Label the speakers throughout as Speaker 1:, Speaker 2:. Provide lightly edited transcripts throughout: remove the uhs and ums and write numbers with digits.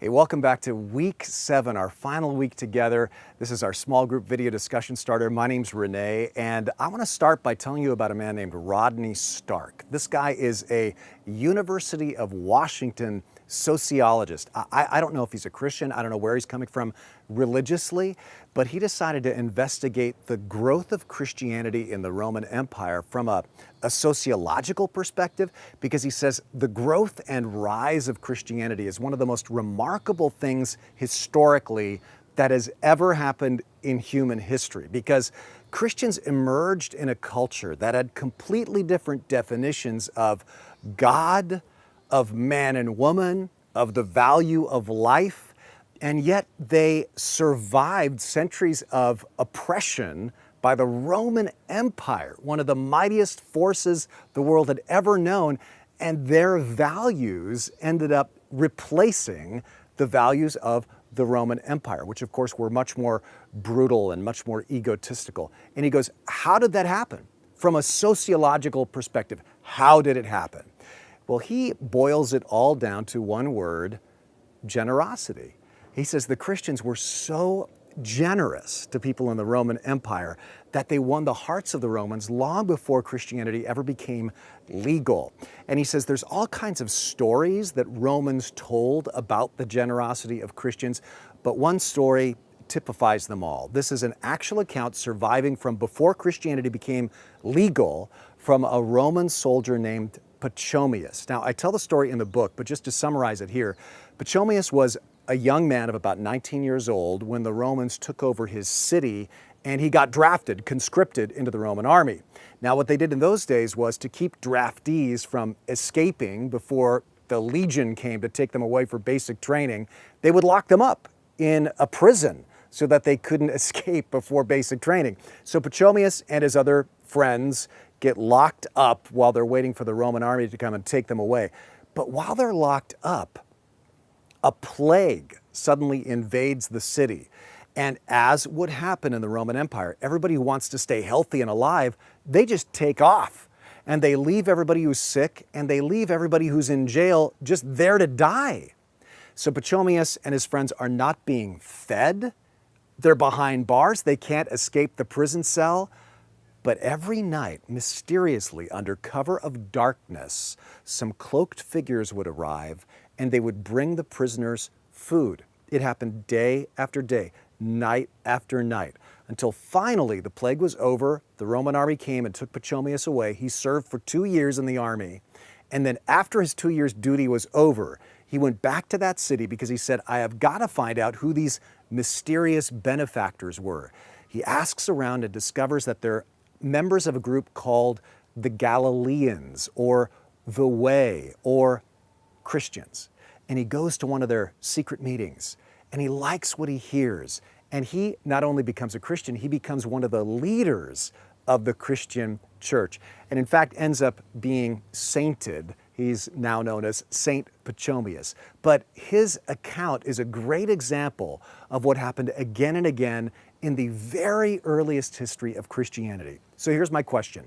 Speaker 1: Hey, welcome back to week 7, our final week together. This is our small group video discussion starter. My name's Rene, and I want to start by telling you about a man named Rodney Stark. This guy is a University of Washington sociologist. I don't know if he's a Christian. I don't know where he's coming from religiously, but he decided to investigate the growth of Christianity in the Roman Empire from a sociological perspective, because he says the growth and rise of Christianity is one of the most remarkable things historically that has ever happened in human history, because Christians emerged in a culture that had completely different definitions of God, of man and woman, of the value of life, and yet they survived centuries of oppression by the Roman Empire, one of the mightiest forces the world had ever known, and their values ended up replacing the values of the Roman Empire, which of course were much more brutal and much more egotistical. And he goes, how did that happen? From a sociological perspective, how did it happen? Well, he boils it all down to one word: generosity. He says the Christians were so generous to people in the Roman Empire that they won the hearts of the Romans long before Christianity ever became legal. And he says there's all kinds of stories that Romans told about the generosity of Christians, but one story typifies them all. This is an actual account surviving from before Christianity became legal, from a Roman soldier named Pachomius. Now, I tell the story in the book, but just to summarize it here, Pachomius was a young man of about 19 years old when the Romans took over his city, and he got drafted, conscripted into the Roman army. Now, what they did in those days was to keep draftees from escaping before the legion came to take them away for basic training. They would lock them up in a prison so that they couldn't escape before basic training. So Pachomius and his other friends get locked up while they're waiting for the Roman army to come and take them away. But while they're locked up, a plague suddenly invades the city. And as would happen in the Roman Empire, everybody who wants to stay healthy and alive, they just take off. And they leave everybody who's sick, and they leave everybody who's in jail just there to die. So Pachomius and his friends are not being fed. They're behind bars. They can't escape the prison cell. But every night, mysteriously, under cover of darkness, some cloaked figures would arrive, and they would bring the prisoners food. It happened day after day, night after night, until finally the plague was over. The Roman army came and took Pachomius away. He served for 2 years in the army. And then after his 2 years' duty was over, he went back to that city because he said, I have got to find out who these mysterious benefactors were. He asks around and discovers that they're members of a group called the Galileans, or the Way, or Christians. And he goes to one of their secret meetings, and he likes what he hears. And he not only becomes a Christian, he becomes one of the leaders of the Christian church, and in fact ends up being sainted. He's now known as Saint Pachomius. But his account is a great example of what happened again and again in the very earliest history of Christianity. So here's my question.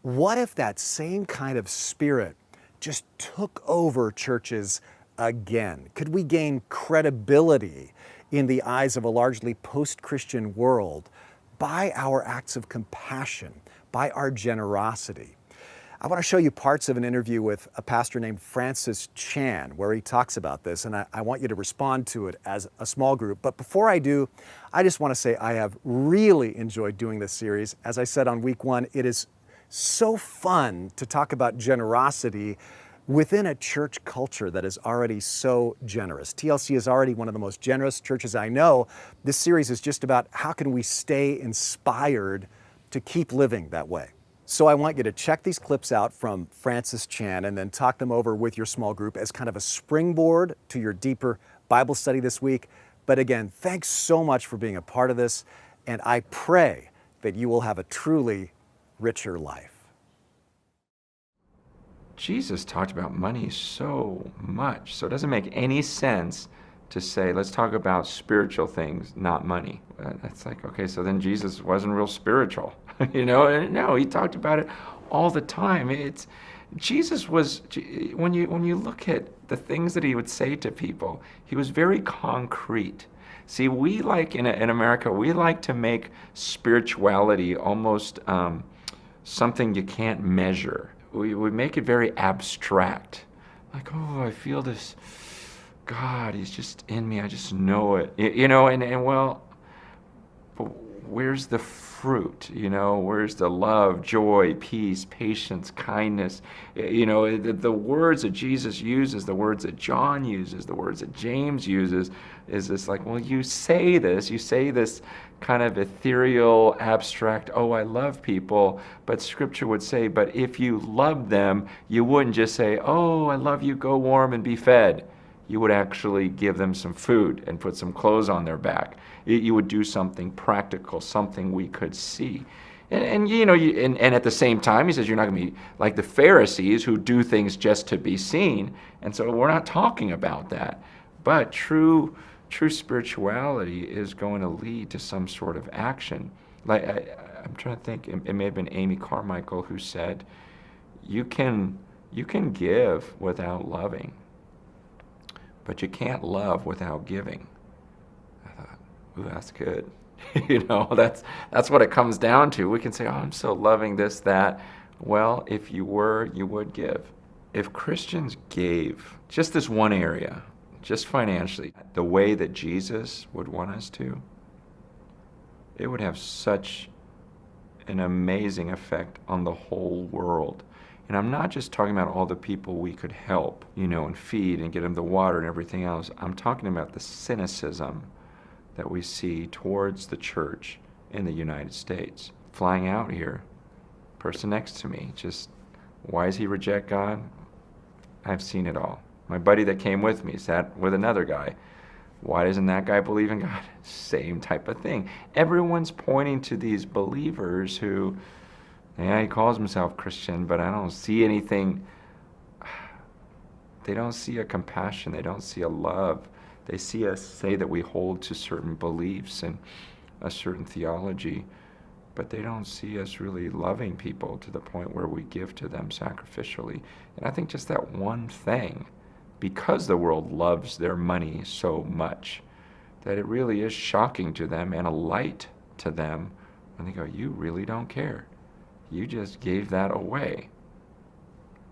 Speaker 1: What if that same kind of spirit just took over churches again? Could we gain credibility in the eyes of a largely post-Christian world by our acts of compassion, by our generosity? I want to show you parts of an interview with a pastor named Francis Chan where he talks about this, and I want you to respond to it as a small group. But before I do, I just want to say I have really enjoyed doing this series. As I said on week 1, it is so fun to talk about generosity within a church culture that is already so generous. TLC is already one of the most generous churches I know. This series is just about how can we stay inspired to keep living that way. So I want you to check these clips out from Francis Chan and then talk them over with your small group as kind of a springboard to your deeper Bible study this week. But again, thanks so much for being a part of this, and I pray that you will have a truly richer life.
Speaker 2: Jesus talked about money so much, so it doesn't make any sense to say, let's talk about spiritual things, not money. That's like, okay, so then Jesus wasn't real spiritual, you know? And no, he talked about it all the time. Jesus was, when you look at the things that he would say to people, he was very concrete. See, we like, in America, we like to make spirituality almost something you can't measure. We make it very abstract. Like, oh, I feel this God, he's just in me, I just know it. And well, but where's the fruit? Where's the love, joy, peace, patience, kindness? The words that Jesus uses, the words that John uses, the words that James uses, is this like, well, you say this kind of ethereal, abstract, oh, I love people, but Scripture would say, but if you love them, you wouldn't just say, oh, I love you, go warm and be fed. You would actually give them some food and put some clothes on their back. You would do something practical, something we could see. And at the same time, he says you're not going to be like the Pharisees who do things just to be seen. And so we're not talking about that. But true spirituality is going to lead to some sort of action. Like I'm trying to think, it may have been Amy Carmichael who said, you can give without loving, but you can't love without giving. I thought, ooh, that's good. That's what it comes down to. We can say, oh, I'm so loving this, that. Well, if you were, you would give. If Christians gave just this one area, just financially, the way that Jesus would want us to, it would have such an amazing effect on the whole world. And I'm not just talking about all the people we could help, and feed and get them the water and everything else. I'm talking about the cynicism that we see towards the church in the United States. Flying out here, person next to me, just, why does he reject God? I've seen it all. My buddy that came with me sat with another guy. Why doesn't that guy believe in God? Same type of thing. Everyone's pointing to these believers who, yeah, he calls himself Christian, but I don't see anything. They don't see a compassion. They don't see a love. They see us say that we hold to certain beliefs and a certain theology, but they don't see us really loving people to the point where we give to them sacrificially. And I think just that one thing, because the world loves their money so much, that it really is shocking to them and a light to them when they go, you really don't care. You just gave that away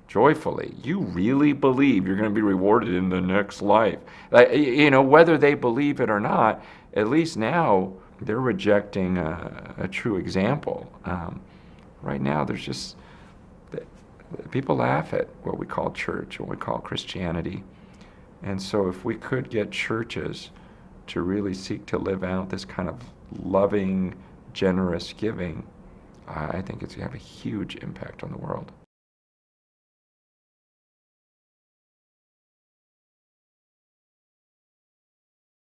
Speaker 2: joyfully. You really believe you're going to be rewarded in the next life. Whether they believe it or not, at least now they're rejecting a true example. Right now, there's just, people laugh at what we call church, what we call Christianity. And so if we could get churches to really seek to live out this kind of loving, generous giving, I think it's going to have a huge impact on the world.